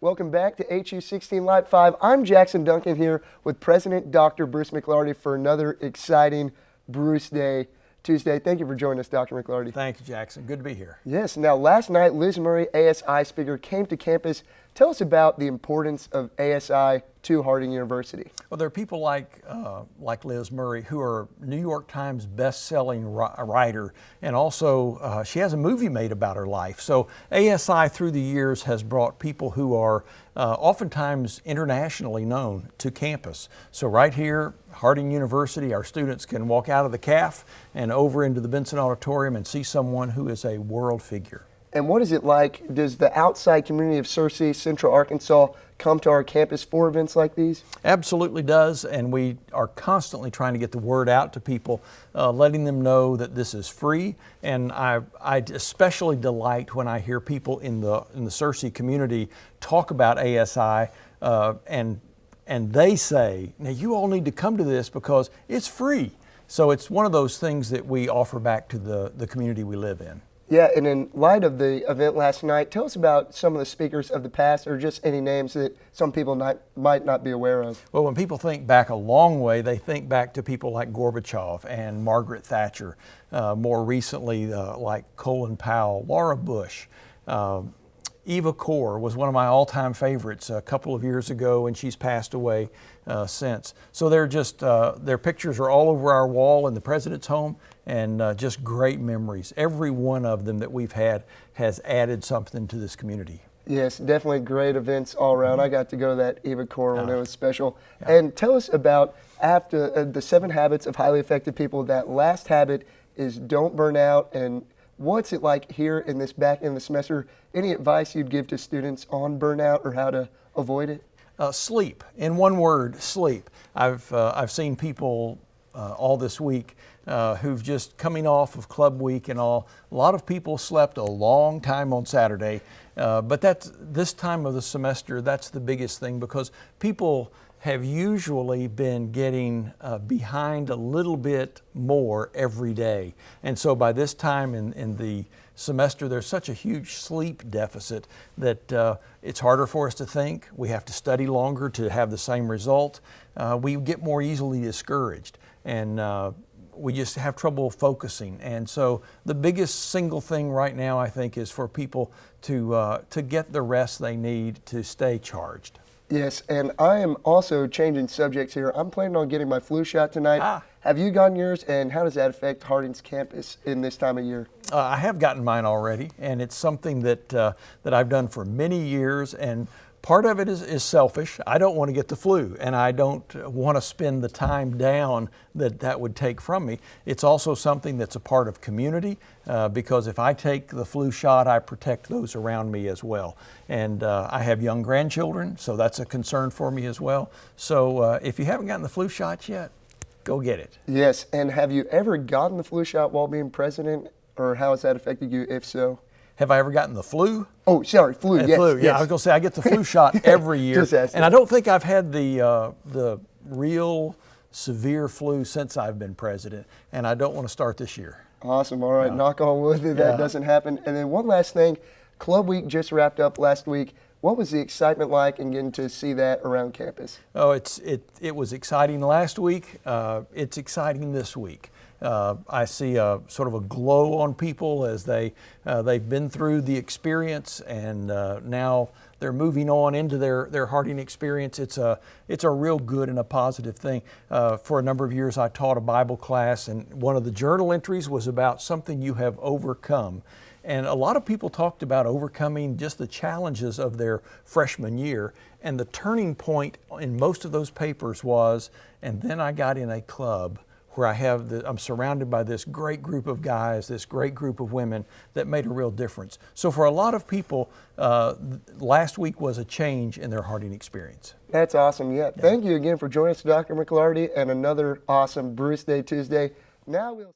Welcome back to HU 16 Live 5. I'm Jackson Duncan here with President Dr. Bruce McLarty for another exciting Bruce Day Tuesday. Thank you for joining us, Dr. McLarty. Thank you, Jackson. Good to be here. Yes. Now, last night, Liz Murray, ASI speaker, came to campus. Tell us about the importance of ASI to Harding University. Well, there are people like Liz Murray, who are New York Times best-selling writer, and also she has a movie made about her life. So ASI through the years has brought people who are oftentimes internationally known to campus. So right here, Harding University, our students can walk out of the CAF and over into the Benson Auditorium and see someone who is a world figure. And what is it like? Does the outside community of Searcy, Central Arkansas, come to our campus for events like these? Absolutely does, and we are constantly trying to get the word out to people, letting them know that this is free. And I especially delight when I hear people in the Searcy community talk about ASI, and they say, now you all need to come to this because it's free. So it's one of those things that we offer back to the community we live in. Yeah, and in light of the event last night, tell us about some of the speakers of the past, or just any names that some people might not be aware of. Well, when people think back a long way, they think back to people like Gorbachev and Margaret Thatcher. More recently, like Colin Powell, Laura Bush. Eva Kor was one of my all-time favorites a couple of years ago, and she's passed away since. So they're just, their pictures are all over our wall in the president's home, and just great memories. Every one of them that we've had has added something to this community. Yes, definitely great events all around. I got to go to that Eva Kor one. It was special. Yeah. And tell us about, after the 7 habits of highly effective people, that last habit is don't burn out. And what's it like here in this back end of the semester? Any advice you'd give to students on burnout or how to avoid it? Sleep. In one word, sleep. I've seen people all this week who've just coming off of club week and all. A lot of people slept a long time on Saturday, but that's this time of the semester, that's the biggest thing, because people have usually been getting behind a little bit more every day. And so by this time in the semester, there's such a huge sleep deficit that it's harder for us to think. We have to study longer to have the same result. We get more easily discouraged, and we just have trouble focusing. And so the biggest single thing right now, I think, is for people to get the rest they need to stay charged. Yes, and I am also changing subjects here. I'm planning on getting my flu shot tonight. Have you gotten yours, and how does that affect Harding's campus in this time of year? I have gotten mine already, and it's something that I've done for many years, and part of it is selfish. I don't want to get the flu, and I don't want to spend the time down that would take from me. It's also something that's a part of community, because if I take the flu shot, I protect those around me as well. And I have young grandchildren, so that's a concern for me as well. So if you haven't gotten the flu shot yet, go get it. Yes, and have you ever gotten the flu shot while being president, or how has that affected you, if so? Have I ever gotten the flu? Oh, sorry, flu, yes. Flu, yeah, yes. I was going to say, I get the flu shot every year. And I don't think I've had the real severe flu since I've been president, and I don't want to start this year. Awesome, all right, knock on wood that doesn't happen. And then one last thing, Club Week just wrapped up last week. What was the excitement like in getting to see that around campus? Oh, it was exciting last week. It's exciting this week. I see a sort of a glow on people as they've been through the experience, and now they're moving on into their Harding experience. It's a real good and a positive thing. For a number of years, I taught a Bible class, and one of the journal entries was about something you have overcome. And a lot of people talked about overcoming just the challenges of their freshman year. And the turning point in most of those papers was, and then I got in a club where I'm surrounded by this great group of guys, this great group of women that made a real difference. So for a lot of people, last week was a change in their Harding experience. That's awesome. Yeah. Thank you again for joining us, Dr. McLarty, and another awesome Bruce Day Tuesday. Now we'll